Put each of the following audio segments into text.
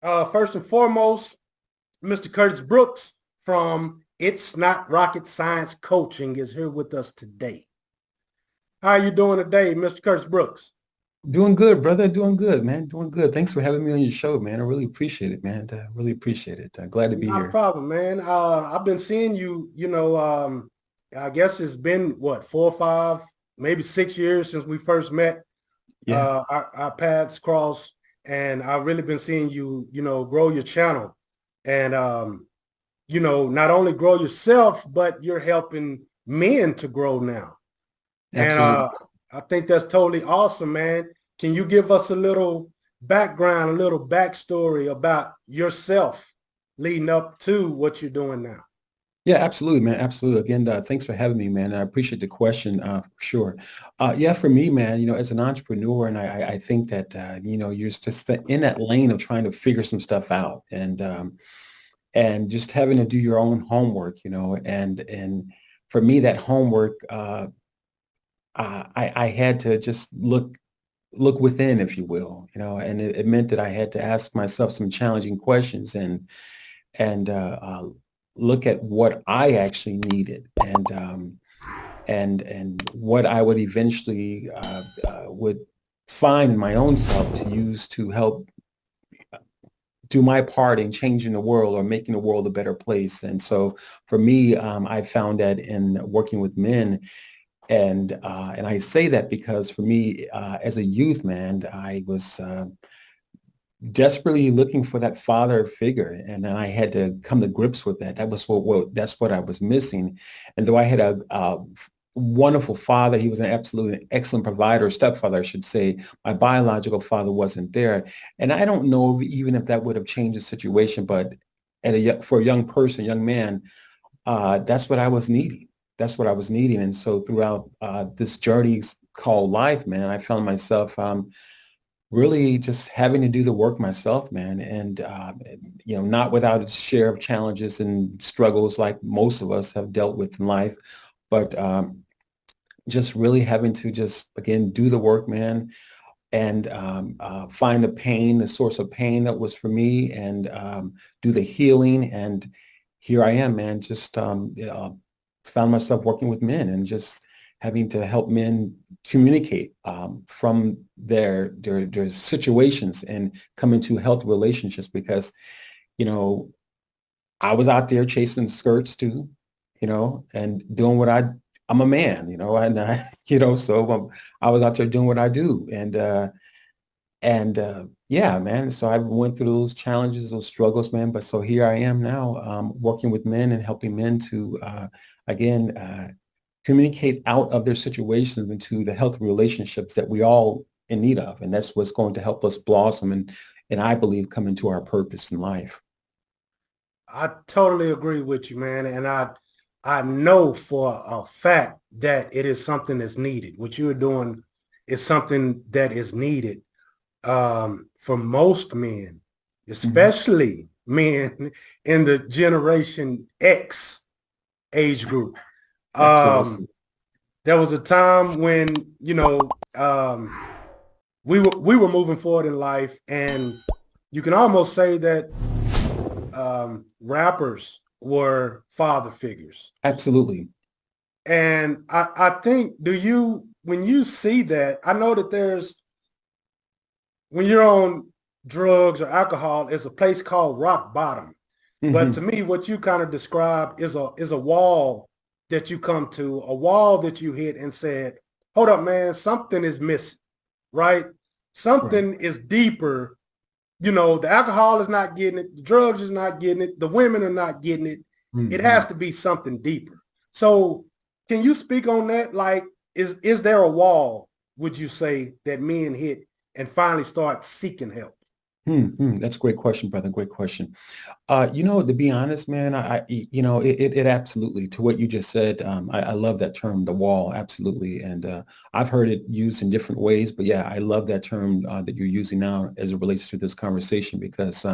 First and foremost, Mr. Curtis Brooks from It's Not Rocket Science Coaching is here with us today. How are you doing today, Mr. Curtis Brooks? Doing good, brother. Doing good, man. Doing good. Thanks for having me on your show, man. I really appreciate it, man. I really appreciate it. Glad to be Not a here. problem, man. I've been seeing you, I guess it's been what, 4 or 5, maybe 6 years since we first met. Yeah, Our paths crossed, and I've really been seeing you, grow your channel and, not only grow yourself, but you're helping men to grow now. And absolutely. I think that's totally awesome, man. Can you give us a little background, a little backstory about yourself leading up to what you're doing now? Yeah, absolutely, man. Absolutely. Again, thanks for having me, man. I appreciate the question, for sure. Yeah, for me, man, as an entrepreneur, and I think that, you're just in that lane of trying to figure some stuff out and just having to do your own homework, and for me, that homework, I had to just look within, if you will, and it meant that I had to ask myself some challenging questions and look at what I actually needed and what I would eventually would find in my own self to use to help do my part in changing the world or making the world a better place. And so for me, I found that in working with men. And I say that because for me, as a youth man, I was desperately looking for that father figure, and then I had to come to grips with that. That was that's what I was missing. And though I had a wonderful father, he was an absolutely excellent provider, stepfather, I should say. My biological father wasn't there, and I don't know even if that would have changed the situation. But for a young person, young man, that's what I was needing. That's what I was needing. And so throughout this journey called life, man, I found myself really just having to do the work myself, man. And, not without its share of challenges and struggles like most of us have dealt with in life, but just really having to just, again, do the work, man, and find the source of pain that was for me, and do the healing. And here I am, man, just found myself working with men and just having to help men communicate from their situations and come into healthy relationships, because, you know, I was out there chasing skirts too, and doing I'm a man, and so I was out there doing what I do. And yeah, man, so I went through those challenges, those struggles, man. But so here I am now, working with men and helping men to, again, communicate out of their situations into the healthy relationships that we all in need of. And that's what's going to help us blossom and I believe come into our purpose in life. I totally agree with you, man. And I know for a fact that it is something that's needed. What you're doing is something that is needed for most men, Mhm. especially men in the Generation X age group. Um, Absolutely. there was a time when, we were moving forward in life, and you can almost say that rappers were father figures. Absolutely. And I think, when you see that, I know that when you're on drugs or alcohol, it's a place called rock bottom. But to Hmm. me, what you kind of describe is a wall that you come to, a wall that you hit and said, hold up, man, something is missing, right? Right. Something is deeper. The alcohol is not getting it, the drugs is not getting it, the women are not getting it. It has Hmm. to be something deeper. So can you speak on that? Like, is there a wall, would you say, that men hit and finally start seeking help? That's a great question, brother. Great question. To be honest, man, it absolutely, to what you just said. I love that term, the wall. Absolutely. And I've heard it used in different ways, but yeah, I love that term that you're using now as it relates to this conversation, because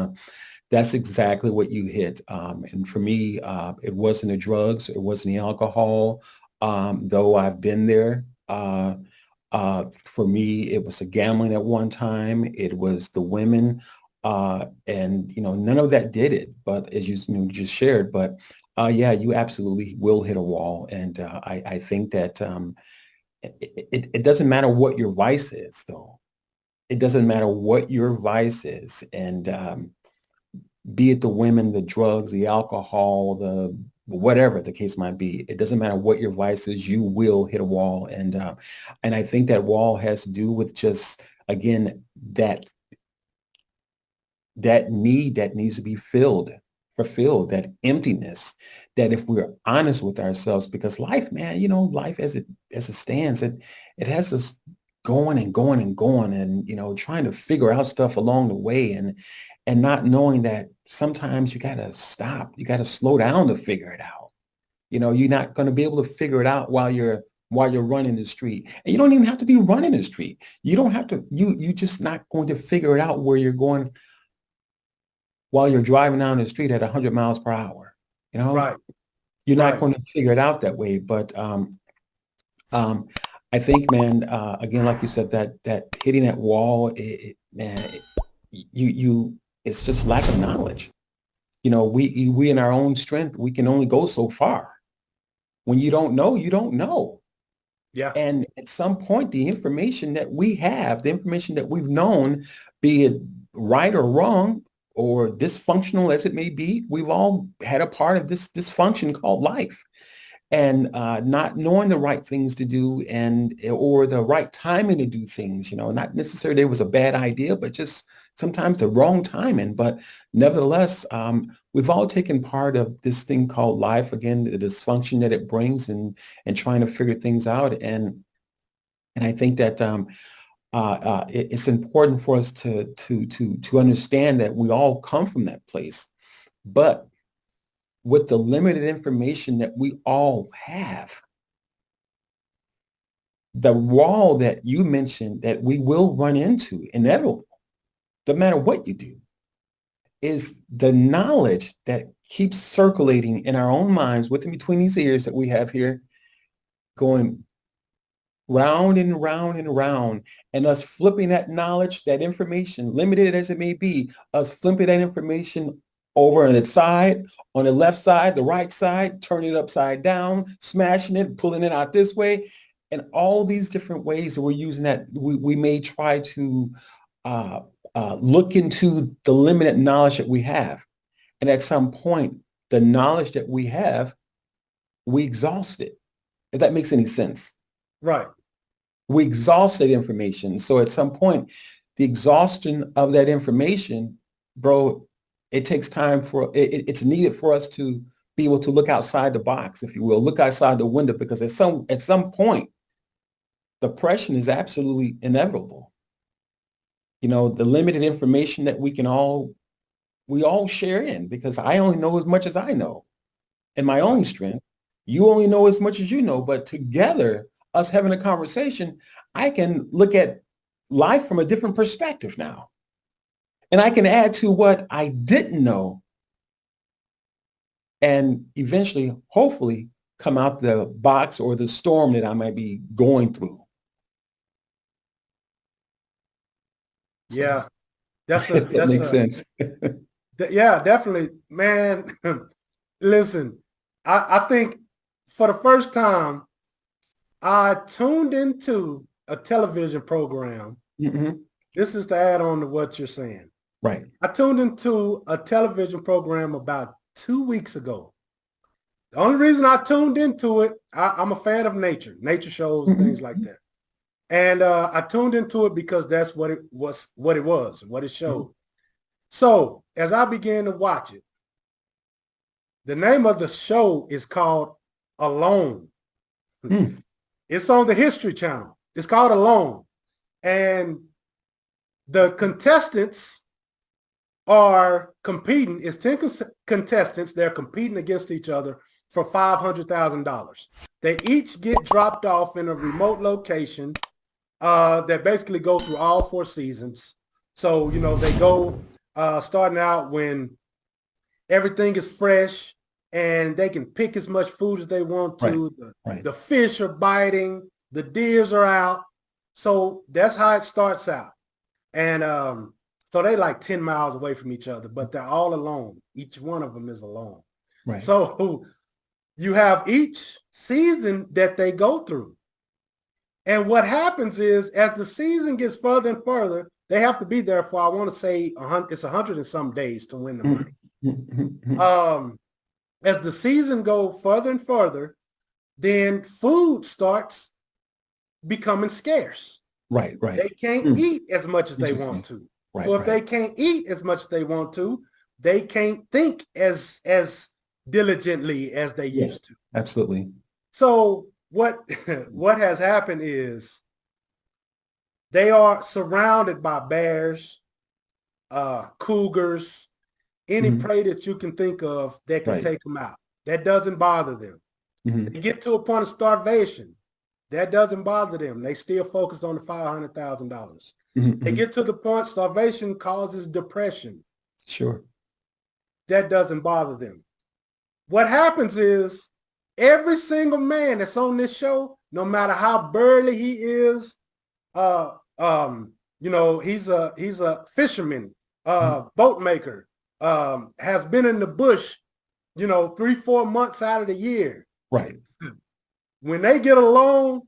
that's exactly what you hit. And for me, it wasn't the drugs. It wasn't the alcohol. Though I've been there. For me, it was the gambling at one time. It was the women. And none of that did it. But as just shared, but yeah, you absolutely will hit a wall. And I think that it doesn't matter what your vice is, though. It doesn't matter what your vice is, and be it the women, the drugs, the alcohol, the whatever the case might be. It doesn't matter what your vice is, you will hit a wall. And I think that wall has to do with just, again, that need that needs to be fulfilled, that emptiness, that if we're honest with ourselves, because life, man, life as it stands, it has us going and going and going and, trying to figure out stuff along the way and not knowing that sometimes you got to stop, you got to slow down to figure it out. You're not going to be able to figure it out while you're running the street. And you don't even have to be running the street. You don't have to, you just not going to figure it out where you're going while you're driving down the street at 100 miles per hour. Right. You're not Right. going to figure it out that way. But I think, man, again, like you said, that hitting that wall, man, it's just lack of knowledge. We in our own strength, we can only go so far. When you don't know, you don't know. Yeah. And at some point, the information that we have, the information that we've known, be it right or wrong or dysfunctional as it may be, we've all had a part of this dysfunction called life. And not knowing the right things to do or the right timing to do things, not necessarily it was a bad idea, but just sometimes the wrong timing. But nevertheless, we've all taken part of this thing called life, again, the dysfunction that it brings and trying to figure things out. And I think that it's important for us to understand that we all come from that place. But with the limited information that we all have, the wall that you mentioned that we will run into, inevitable, no matter what you do, is the knowledge that keeps circulating in our own minds within between these ears that we have here, going round and round and round, and us flipping that knowledge, that information, limited as it may be, us flipping that information over on its side, on the left side, the right side, turning it upside down, smashing it, pulling it out this way, and all these different ways that we're using that. We may try to look into the limited knowledge that we have. And at some point, the knowledge that we have, we exhaust it, if that makes any sense. Right. We exhaust that information. So at some point, the exhaustion of that information, bro, it takes time for it's needed for us to be able to look outside the box, if you will, look outside the window, because at some point, depression is absolutely inevitable. The limited information that we all share in, because I only know as much as I know in my own strength. You only know as much as you know, but together, us having a conversation, I can look at life from a different perspective now. And I can add to what I didn't know and eventually, hopefully, come out the box or the storm that I might be going through. Yeah. That makes sense. Yeah, definitely, man. Listen, I think for the first time, I tuned into a television program. Mm-hmm. This is to add on to what you're saying. Right. I tuned into a television program about 2 weeks ago. The only reason I tuned into it, I'm a fan of nature shows, and things like that. And I tuned into it because that's what it what it showed. Mm-hmm. So as I began to watch it, the name of the show is called Alone. It's on the History Channel. It's called Alone. And the contestants are competing. It's 10 contestants. They're competing against each other for $500,000. They each get dropped off in a remote location that basically go through all 4 seasons. So, they go starting out when everything is fresh and they can pick as much food as they want to. Right. The fish are biting. The deers are out. So that's how it starts out. And So they like 10 miles away from each other, but they're all alone. Each one of them is alone. Right. So you have each season that they go through. And what happens is, as the season gets further and further, they have to be there for, I want to say, it's 100 and some days to win the money. As the season goes further and further, then food starts becoming scarce. Right. They can't eat as much as they want to. Right, so if they can't eat as much as they want to, they can't think as diligently as they used to. Absolutely. So what has happened is they are surrounded by bears, cougars, any prey that you can think of that can take them out. That doesn't bother them. They get to a point of starvation. That doesn't bother them. They still focused on the $500,000. They get to the point starvation causes depression. Sure. That doesn't bother them. What happens is every single man that's on this show, no matter how burly he is, he's a fisherman, boat maker, has been in the bush, 3-4 months out of the year. Right. When they get alone,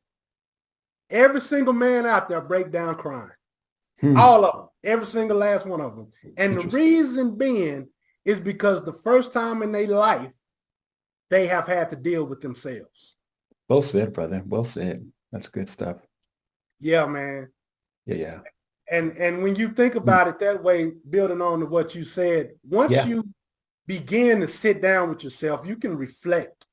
every single man out there break down crying. All of them, every single last one of them. And the reason being is because the first time in their life, they have had to deal with themselves. Well said, brother. Well said. That's good stuff. Yeah, man. Yeah. And when you think about it that way, building on to what you said, once you begin to sit down with yourself, you can reflect.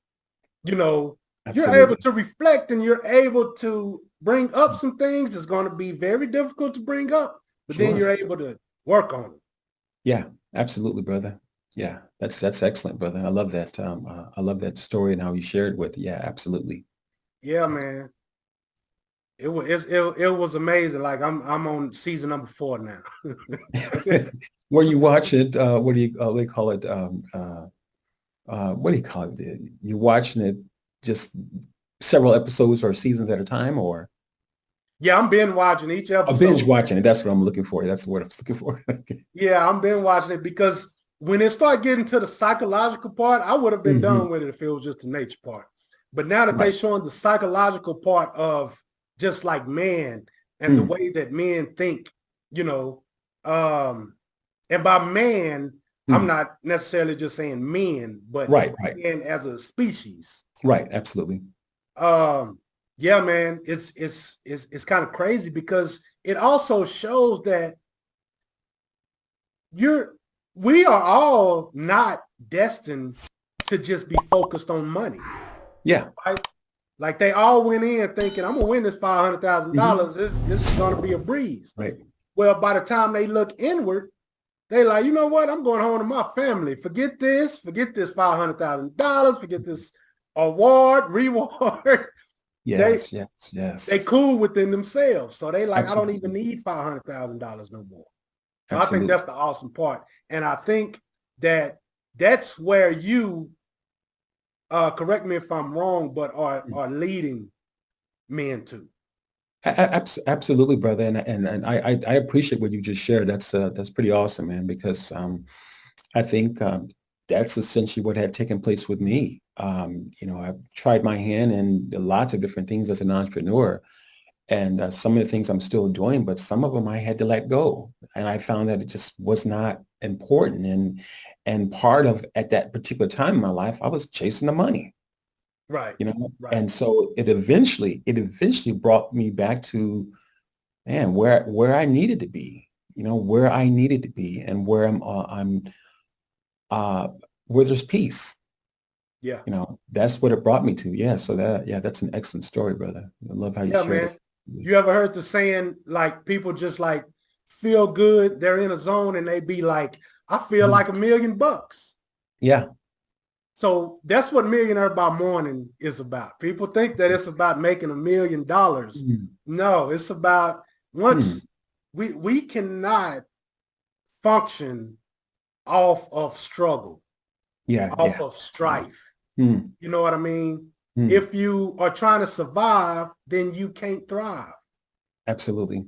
Absolutely. You're able to reflect and you're able to bring up some things that's going to be very difficult to bring up, but then you're able to work on it. Yeah, absolutely, brother. Yeah, that's excellent, brother. I love that. I love that story and how you shared with. Yeah, absolutely. Yeah, man. It was amazing. Like I'm on season number 4 now. Where you watch it, what do you call it? What do you call it? You're watching it just several episodes or seasons at a time, or? Yeah, I'm binge watching each episode. A binge watching it. That's what I'm looking for. That's the word I was looking for. Yeah, I'm binge watching it because when it started getting to the psychological part, I would have been done with it if it was just the nature part. But now that they're showing the psychological part of just like man and the way that men think, and by man, I'm not necessarily just saying men, but men as a species. Right, absolutely. Yeah, man, it's kind of crazy because it also shows that we are all not destined to just be focused on money. Yeah. Right? Like they all went in thinking, I'm gonna win this $500,000. This is gonna be a breeze. Right. Well, by the time they look inward, they like, you know what? I'm going home to my family. Forget this $500,000, forget this reward. Yes. They cool within themselves. So they like, Absolutely. I don't even need $500,000 no more. So Absolutely. I think that's the awesome part. And I think that's where you, correct me if I'm wrong, but are leading men to. Absolutely, brother. And I appreciate what you just shared. That's pretty awesome, man, because I think that's essentially what had taken place with me. I've tried my hand in lots of different things as an entrepreneur, and some of the things I'm still doing, but some of them I had to let go. And I found that it just was not important. And part of, at that particular time in my life, I was chasing the money. Right. Right. And so it eventually brought me back to, man, where I needed to be, where I needed to be and where where there's peace. Yeah. That's what it brought me to. Yeah. So that's an excellent story, brother. I love how you shared it. You ever heard the saying, like, people just like feel good, they're in a zone and they be like, I feel like $1 million. Yeah. So that's what Millionaire by Morning is about. People think that it's about making $1 million. No, it's about once we cannot function off of struggle, off of strife. You know what I mean? If you are trying to survive, then you can't thrive. Absolutely.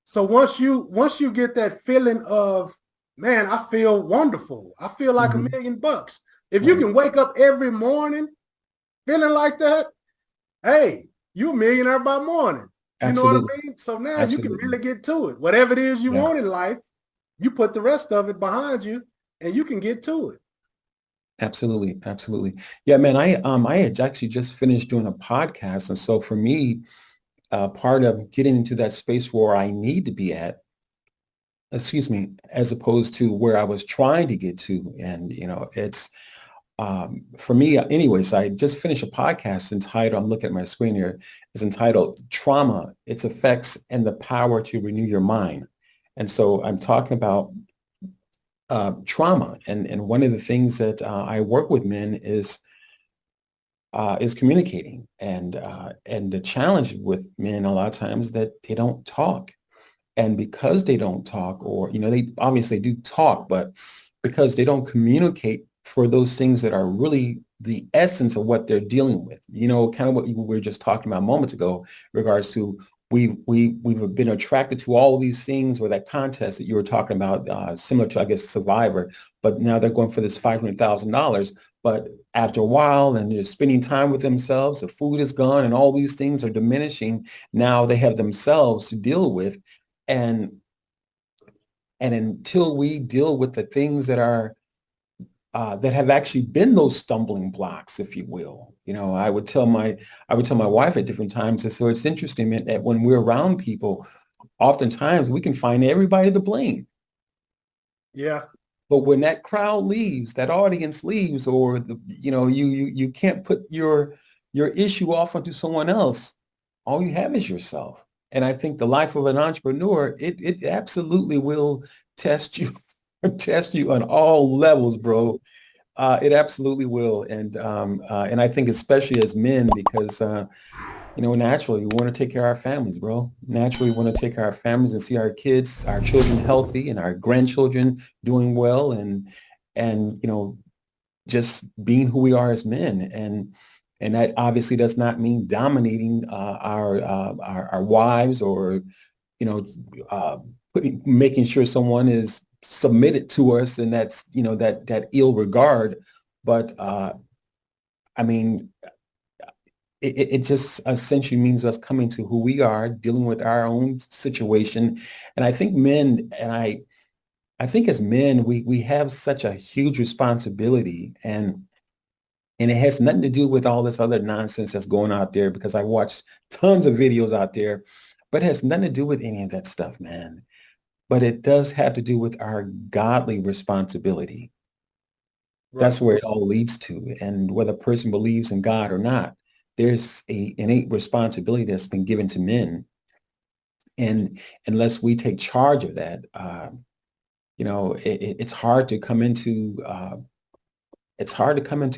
So once you get that feeling of, man, I feel wonderful. I feel like $1,000,000. If you Right. can wake up every morning feeling like that, hey, you're a millionaire by morning. You know what Absolutely. I mean? So now you can Absolutely. really get to it. Whatever it is you Yeah. want in life, you put the rest of it behind you and you can get to it. Absolutely. Absolutely. Yeah, man, I had actually just finished doing a podcast. And so for me, part of getting into that space where I need to be at, excuse me, as opposed to where I was trying to get to. And, it's for me, anyways, I just finished a podcast entitled, I'm looking at my screen here, is entitled Trauma, Its Effects and the Power to Renew Your Mind. And so I'm talking about trauma. And one of the things that I work with men is communicating. And the challenge with men a lot of times that they don't talk. And because they don't talk, or, they obviously do talk, but because they don't communicate for those things that are really the essence of what they're dealing with, kind of what we were just talking about moments ago, in regards to we've been attracted to all of these things, or that contest that you were talking about, similar to, I guess, Survivor, but now they're going for this $500,000. But after a while, and they're spending time with themselves, the food is gone, and all these things are diminishing. Now they have themselves to deal with, and until we deal with the things that are that have actually been those stumbling blocks, if you will. I would tell my wife at different times. And so it's interesting, man, that when we're around people, oftentimes we can find everybody to blame. Yeah. But when that crowd leaves, that audience leaves, or you can't put your issue off onto someone else. All you have is yourself. And I think the life of an entrepreneur, it absolutely will test you, test you on all levels, bro. It absolutely will. And I think especially as men, because naturally we want to take care of our families, bro. Naturally, we want to take care of our families and see our kids, our children healthy, and our grandchildren doing well, and just being who we are as men. And that obviously does not mean dominating our wives, or uh, making sure someone is submitted to us, and that's that ill regard. But I mean, it just essentially means us coming to who we are, dealing with our own situation. And I think men, and I think as men, we have such a huge responsibility, and it has nothing to do with all this other nonsense that's going out there, because I watched tons of videos out there, but it has nothing to do with any of that stuff, man. But it does have to do with our godly responsibility. Right. That's where it all leads to. And whether a person believes in God or not, there's a innate responsibility that's been given to men. And unless we take charge of that, it's hard to come into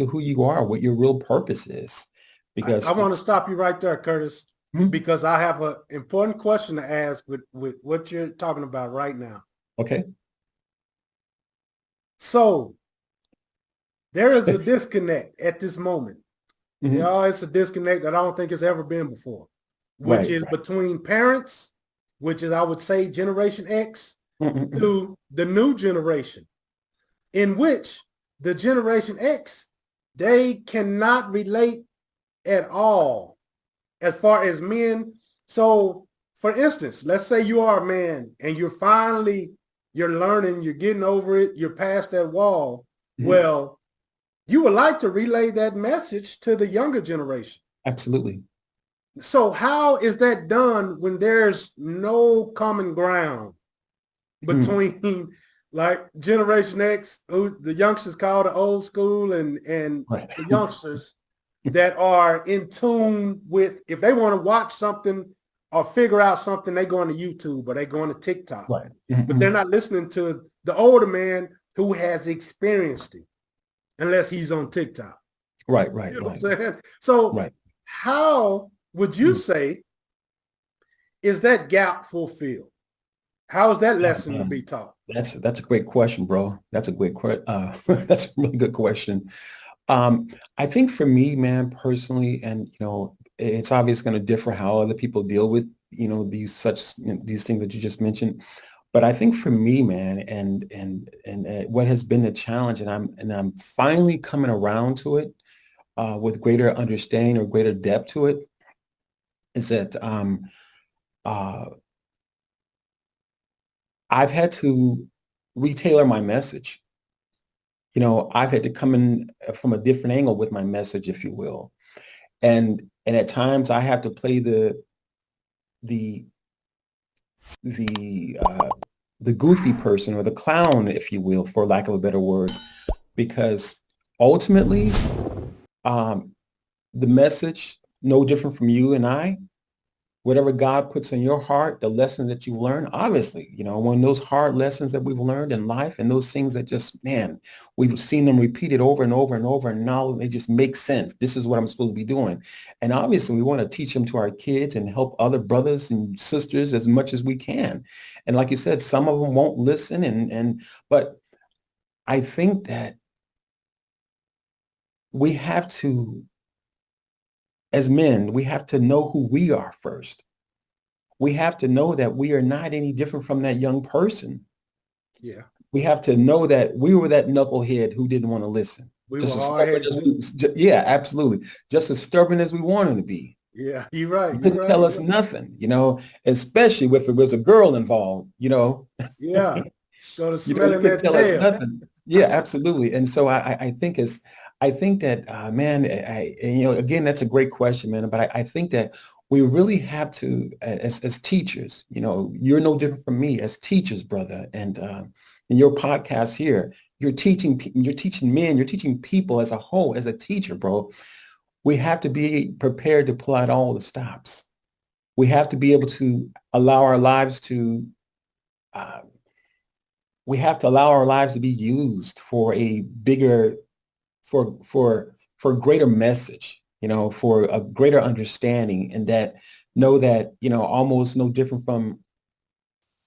who you are, what your real purpose is, I because want to stop you right there, Curtis, Mhm. because I have an important question to ask with what you're talking about right now. Okay. So there is a disconnect at this moment. Mhm. It's a disconnect that I don't think it's ever been before, which Right. is between parents, which is, I would say, Generation X, Mhm. to the new generation, in which the Generation X, they cannot relate at all as far as men. So, for instance, let's say you are a man and you're learning, you're getting over it, you're past that wall. Mhm. Well, you would like to relay that message to the younger generation. Absolutely. So how is that done when there's no common ground Mhm. between like Generation X, who the youngsters call the old school, and Right. the youngsters that are in tune with, if they want to watch something or figure out something, they go on to YouTube or they go on to TikTok, Right. but they're Mhm. not listening to the older man who has experienced it unless he's on TikTok. Right. Right. You know Right. what I'm saying? So Right. how would you Mhm. say is that gap fulfilled? How is that Oh, lesson to be man. taught? That's a great question, bro. That's a great that's a really good question. I think for me, man, personally, and it's obviously going to differ how other people deal with these these things that you just mentioned. But I think for me, man, and what has been the challenge, and I'm finally coming around to it with greater understanding or greater depth to it, is that uh, I've had to retailor my message. I've had to come in from a different angle with my message, if you will, and at times I have to play the the uh, the goofy person or the clown, if you will, for lack of a better word, because ultimately, um, the message, no different from you and I, whatever God puts in your heart, the lesson that you learn, obviously, one of those hard lessons that we've learned in life and those things that just, man, we've seen them repeated over and over and over, and now they just make sense. This is what I'm supposed to be doing. And obviously we want to teach them to our kids and help other brothers and sisters as much as we can. And like you said, some of them won't listen. But I think that we have to, as men, we have to know who we are first. We have to know that we are not any different from that young person. Yeah. We have to know that we were that knucklehead who didn't want to listen. We were hard-headed. Yeah, absolutely. Just as stubborn as we wanted to be. Yeah, you're right. You couldn't tell us nothing, especially if it was a girl involved, Yeah. Go to you smelling that tail. nothing. Yeah, absolutely. And so I think that, man, again, that's a great question, man. But I think that we really have to, as teachers, you're no different from me as teachers, brother. And in your podcast here, you're teaching men, you're teaching people as a whole, as a teacher, bro. We have to be prepared to pull out all the stops. We have to be able to allow our lives to, we have to allow our lives to be used for a bigger, for greater message, for a greater understanding, and that know that, almost no different from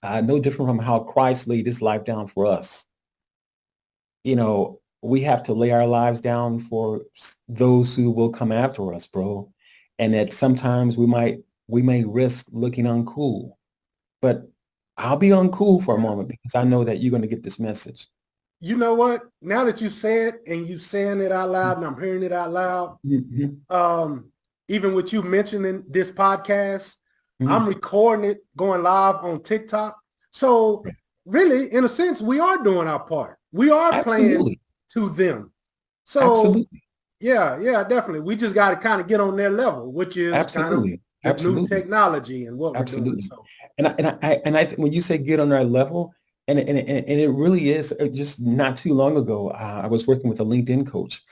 how Christ laid his life down for us. We have to lay our lives down for those who will come after us, bro. And that sometimes we may risk looking uncool, but I'll be uncool for a moment because I know that you're going to get this message. You know what? Now that you say it and you saying it out loud and I'm hearing it out loud, even with you mentioning this podcast, I'm recording it, going live on TikTok. So really, in a sense, we are doing our part. We are playing to them. So yeah, definitely. We just got to kind of get on their level, which is kind of the new technology and what we're doing. So. And I when you say get on their level, and it really is. Just not too long ago, I was working with a LinkedIn coach,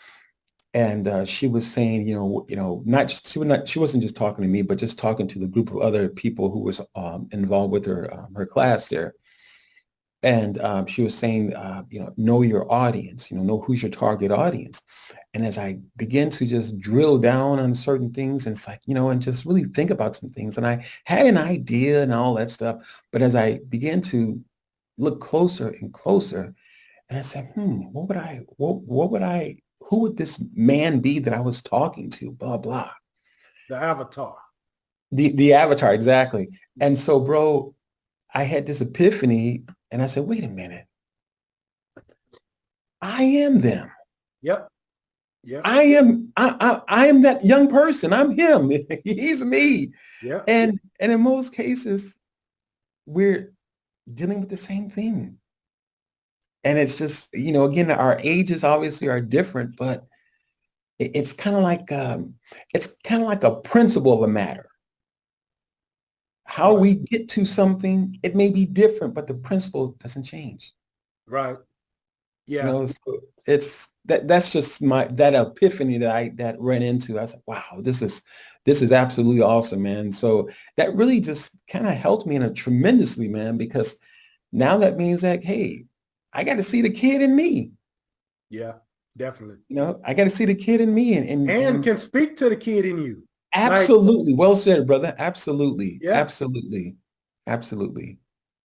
and she was saying, she wasn't just talking to me, but just talking to the group of other people who was involved with her class there. And she was saying, know your audience, know who's your target audience. And as I began to just drill down on certain things, and it's like, and just really think about some things, and I had an idea and all that stuff. But as I began to look closer and closer, and I said, who would this man be that I was talking to? Blah, blah. The avatar. The avatar, exactly. And so, bro, I had this epiphany, and I said, wait a minute. I am them. Yep. I am that young person. I'm him. He's me. Yeah. And in most cases, we're dealing with the same thing. And it's just, again, our ages obviously are different, but it's kind of like a principle of a matter. How we get to something, it may be different, but the principle doesn't change. Right. Yeah. So it's that's just that epiphany that ran into. I was like, wow, this is absolutely awesome, man. So that really just kind of helped me tremendously, man, because now that means that, hey, I got to see the kid in me. Yeah, definitely. I got to see the kid in me and can speak to the kid in you. Absolutely. Well said, brother. Absolutely. Yeah. Absolutely.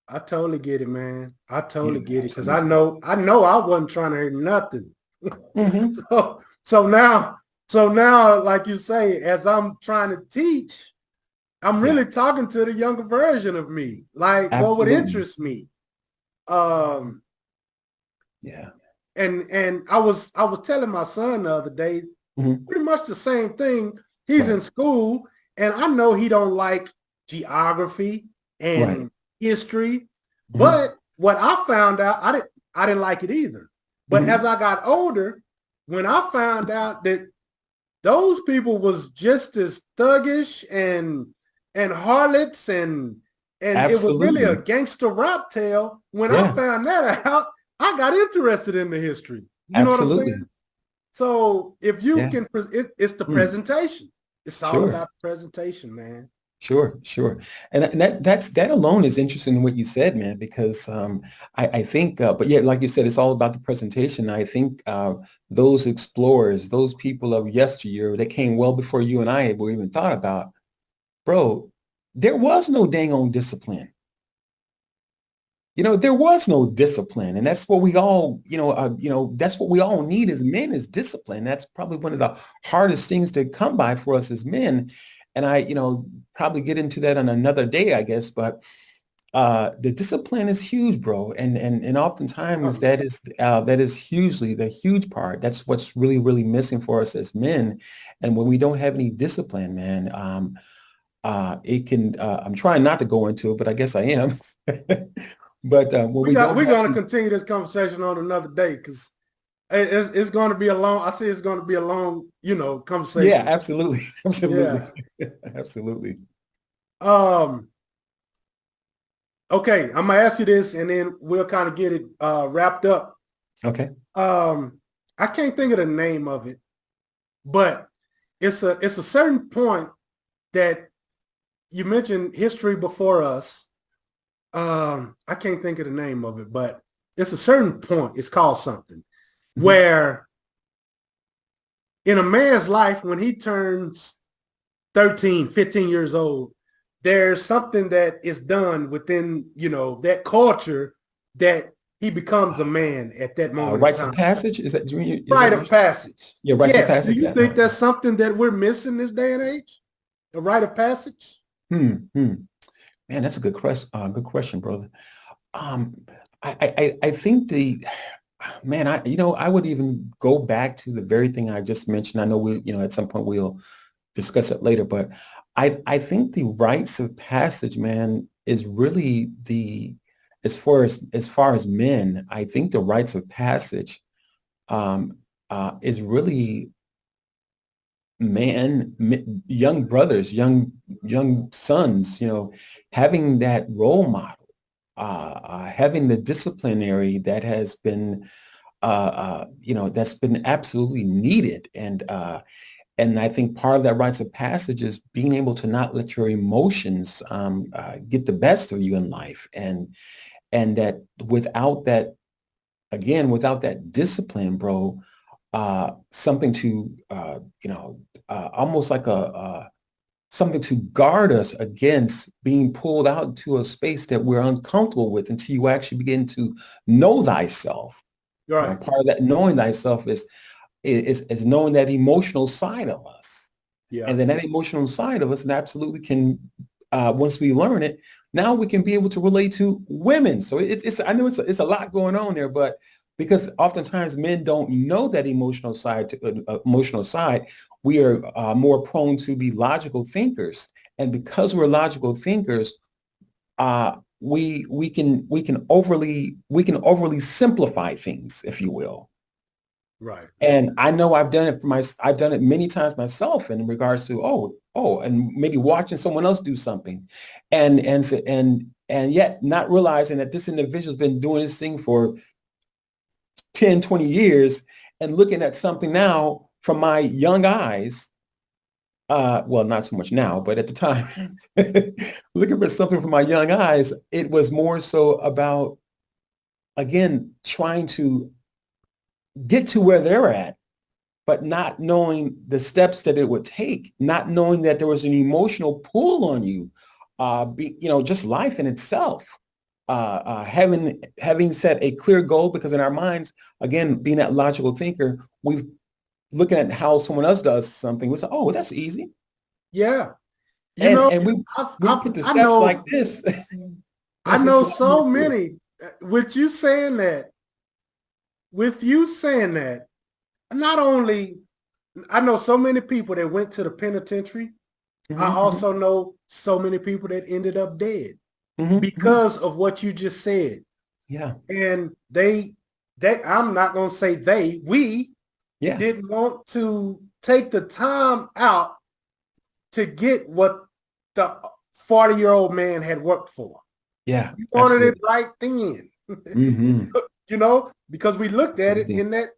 I totally get it, man. I totally get it, because I know I wasn't trying to hear nothing. So now, like you say, as I'm trying to teach, I'm Yeah, really talking to the younger version of me. Like what would absolutely. interest me. Um, Yeah. and I was telling my son the other day Mhm. pretty much the same thing. He's Right. in school, and I know he don't like geography Right. and history, Mhm. but what I found out, I didn't like it either. But as Mhm. I got older, when I found out that those people was just as thuggish and harlots and it was really a Absolutely. gangster rap tale. When I Yeah. found that out, I got interested in the history. You know what I'm saying? Absolutely. So if you Yeah. can, it's the Mm. presentation. It's all Sure. about the presentation, man. Sure, sure, and that alone is interesting in what you said, man. Because I think, but yeah, like you said, it's all about the presentation. I think those explorers, those people of yesteryear that came well before you and I were even thought about, bro. There was no dang on discipline. There was no discipline, and that's what we all, that's what we all need as men is discipline. That's probably one of the hardest things to come by for us as men. And I, probably get into that on another day, I guess. But the discipline is huge, bro, and Oh oftentimes yeah. that is hugely the huge part. That's what's really really missing for us as men. And when we don't have any discipline, man, it can. I'm trying not to go into it, but I guess I am. But when we don't We're have gonna any, continue this conversation on another day because it's going to be a long. I see it's going to be a long, yeah, conversation. absolutely, absolutely, Yeah. absolutely. Um. Okay, I'm gonna ask you this, and then we'll kind of get it wrapped up. Okay. I can't think of the name of it, but it's a certain point that you mentioned history before us. I can't think of the name of it, but it's a certain point. It's called something Mhm. where in a man's life, when he turns 13, 15 years old, there's something that is done within, that culture that he becomes a man at that moment in Rites of time. passage, is that Rite what you're of saying? passage. Yeah, rites of Yes. Do passage. you Yeah. think that's something that we're missing this day and age? A rite of passage? Hmm. Man, that's a good question. Good question, brother. Um, I think man, I would even go back to the very thing I just mentioned. I know at some point we'll discuss it later, but I think the rites of passage, man, is really as far as men, I think the rites of passage um, is really young brothers, young sons, having that role model, having the disciplinary that has been, that's been absolutely needed. And I think part of that rites of passage is being able to not let your emotions get the best of you in life, and that without that, again, without that discipline, bro, something to almost like a something to guard us against being pulled out into a space that we're uncomfortable with until you actually begin to know thyself. Right. Part of that knowing thyself is knowing that emotional side of us. Yeah. And then that emotional side of us and absolutely can, once we learn it, now we can be able to relate to women. So I know it's a lot going on there, but because oftentimes men don't know that emotional side, we are more prone to be logical thinkers. And because we're logical thinkers, we can overly simplify things, if you will. Right. And I know I've done it many times myself in regards to, and maybe watching someone else do something and yet not realizing that this individual's been doing this thing for 10, 20 years and looking at something now from my young eyes. Well, not so much now, but at the time, looking at something from my young eyes, it was more so about, again, trying to get to where they're at, but not knowing the steps that it would take, not knowing that there was an emotional pull on you, just life in itself. Having set a clear goal, because in our minds, again, being that logical thinker, we've looking at how someone else does something, we say, oh, well, that's easy. Yeah. You know, And we get the steps like this. I It's know a lot more so to it. many with you saying that, not only I know so many people that went to the penitentiary. I Mhm, also know so many people that ended up dead mhm, mhm. because of what you just said. Yeah, And I'm not going to say we yeah, didn't want to take the time out to get what the 40-year-old man had worked for. yeah, We wanted it absolutely. right then, Hmm. because we looked at it Absolutely. in that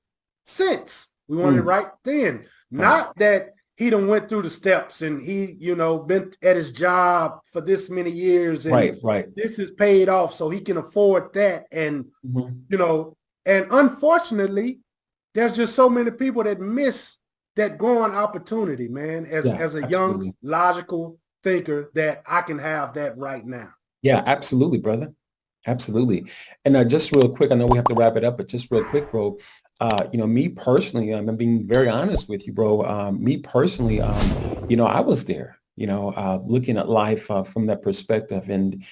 sense. We wanted it Mm, right then. right, Not that he done went through the steps and he, been at his job for this many years and right, right. this is paid off so he can afford that. And, Mhm. you know, and unfortunately, there's just so many people that miss that growing opportunity, man, Yeah, as a young, absolutely. logical thinker that I can have that right now. Yeah, absolutely, brother. Absolutely. And just real quick, I know we have to wrap it up, but just real quick, bro. Me personally, I'm being very honest with you, bro. Me personally, I was there, looking at life from that perspective and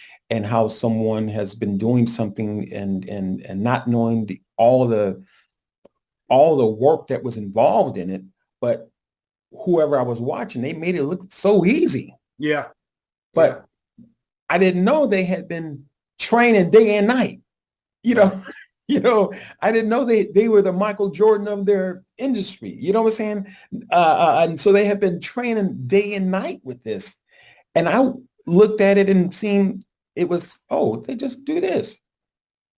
how someone has been doing something and not knowing all the work that was involved in it, but whoever I was watching, they made it look so easy. Yeah. Yeah. But I didn't know they had been training day and night. You Right. know, I didn't know they were the Michael Jordan of their industry. You know what I'm saying? And so they have been training day and night with this. And I looked at it and seen it was, oh, they just do this.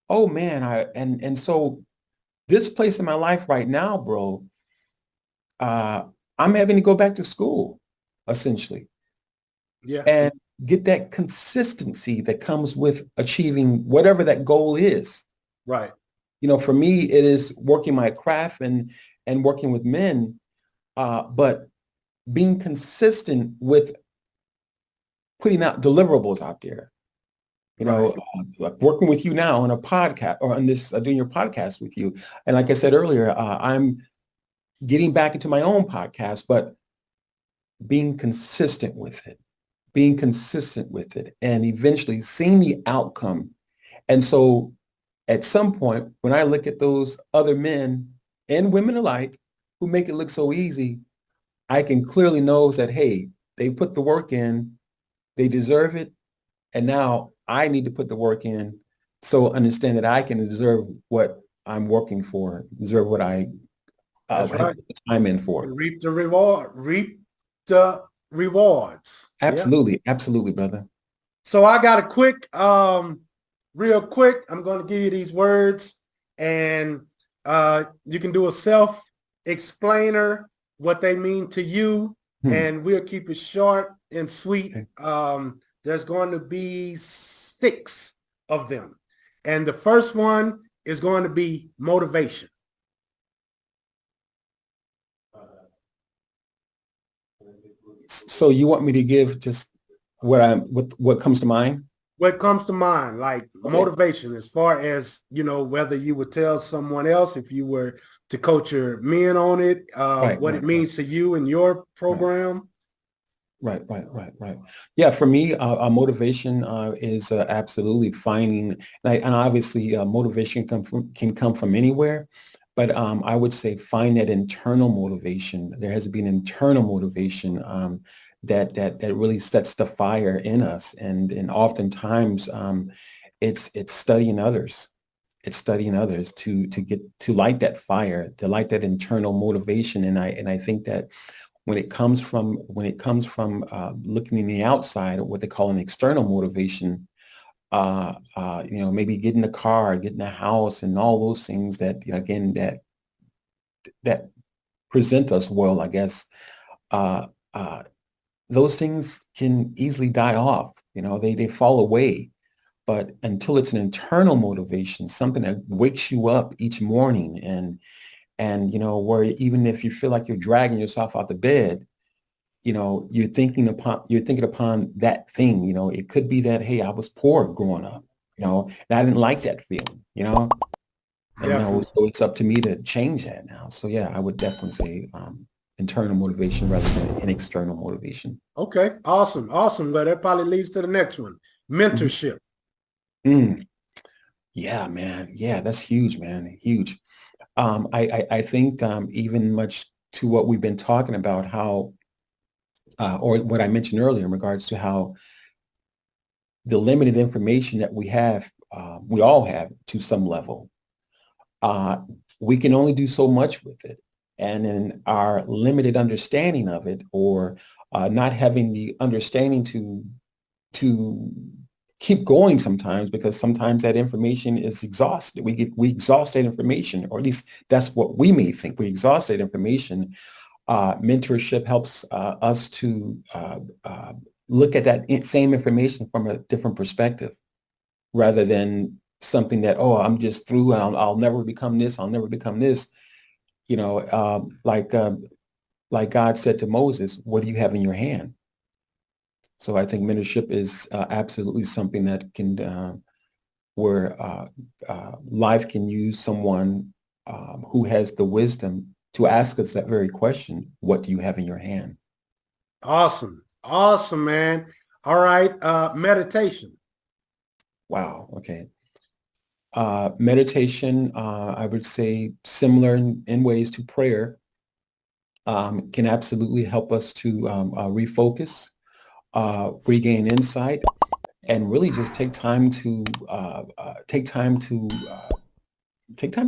Oh man, and so this place in my life right now, bro, uh, I'm having to go back to school, essentially, Yeah. and get that consistency that comes with achieving whatever that goal is. Right. For me, it is working my craft and working with men, but being consistent with putting out deliverables out there. Right. Like working with you now on a podcast or on this, doing your podcast with you. And like I said earlier, I'm getting back into my own podcast, but being consistent with it, and eventually seeing the outcome. And so at some point, when I look at those other men and women alike who make it look so easy, I can clearly know that, hey, they put the work in, they deserve it. And now I need to put the work in so understand that I can deserve what I'm working for, deserve what I That's have right. put the time in for. Reap the rewards. Yeah. Absolutely. Absolutely, brother. So I got a real quick, I'm going to give you these words and you can do a self-explainer, what they mean to you, Hmm. and we'll keep it short and sweet. Okay. There's going to be 6 of them. And the first one is going to be motivation. So you want me to give just what comes to mind? What comes to mind, like Okay. motivation, as far as, whether you would tell someone else, if you were to coach your men on it, Right, what it right, right, means to you and your right. program. Right, right, right, right. Yeah, for me, motivation is absolutely finding, and obviously, motivation can come from anywhere, but I would say find that internal motivation. There has to be an internal motivation that really sets the fire in us, and oftentimes it's studying others. It's studying others to get to light that fire, to light that internal motivation, and I think that when it comes from looking in the outside, what they call an external motivation, maybe getting a car, getting a house, and all those things that again that present us well, I guess. Uh, uh, those things can easily die off. They fall away. But until it's an internal motivation, something that wakes you up each morning, and where even if you feel like you're dragging yourself out the bed, you're thinking upon that thing. It could be that, hey, I was poor growing up, and I didn't like that feeling, and Definitely. so it's up to me to change that now. So yeah, I would definitely say internal motivation rather than an external motivation. Okay, awesome, awesome. Well, that probably leads to the next one, mentorship. Mm. Yeah, man. Yeah, that's huge, man. Huge. I think even much to what we've been talking about, how or what I mentioned earlier in regards to how the limited information that we all have to some level, uh, we can only do so much with it. And in our limited understanding of it, or not having the understanding to keep going sometimes, because sometimes that information is exhausted. We exhaust that information, or at least that's what we may think. We exhaust that information. Mentorship helps us to look at that same information from a different perspective, rather than something that, oh, I'm just through. I'll never become this. I'll never become this. You know, like God said to Moses, "What do you have in your hand?" So I think mentorship is absolutely something that can, where life can use someone who has the wisdom to ask us that very question: what do you have in your hand? Awesome, awesome, man. All right, meditation. Wow. Okay. Meditation, I would say similar in ways to prayer, can absolutely help us to refocus, regain insight, and really just take time to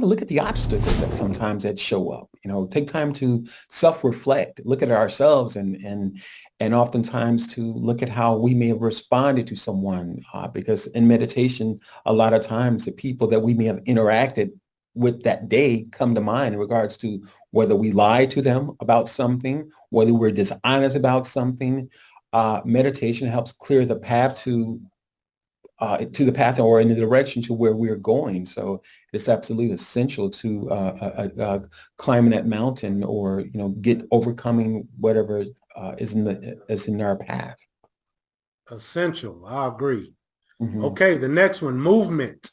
look at the obstacles that sometimes that show up. You know, take time to self-reflect, look at ourselves, and oftentimes to look at how we may have responded to someone. Because in meditation, a lot of times the people that we may have interacted with that day come to mind in regards to whether we lied to them about something, whether we're dishonest about something. Meditation helps clear the path to the path or in the direction to where we're going. So it's absolutely essential to climbing that mountain, or get overcoming whatever is in our path. Essential. I agree. Mhm. Okay, the next one, movement.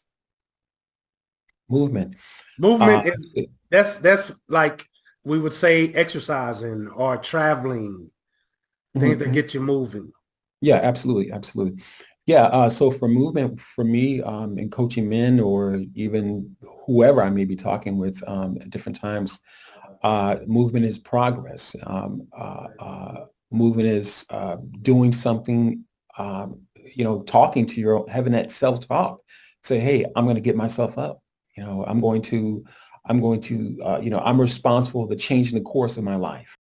Movement. Uh, Movement is that's like we would say exercising or traveling, things mhm, that mhm. get you moving. Yeah, absolutely, absolutely. Yeah. So for movement, for me, in coaching men, or even whoever I may be talking with at different times, movement is progress. Movement is doing something, talking to having that self-talk. Say, hey, I'm going to get myself up. I'm going to, I'm responsible for changing the course of my life.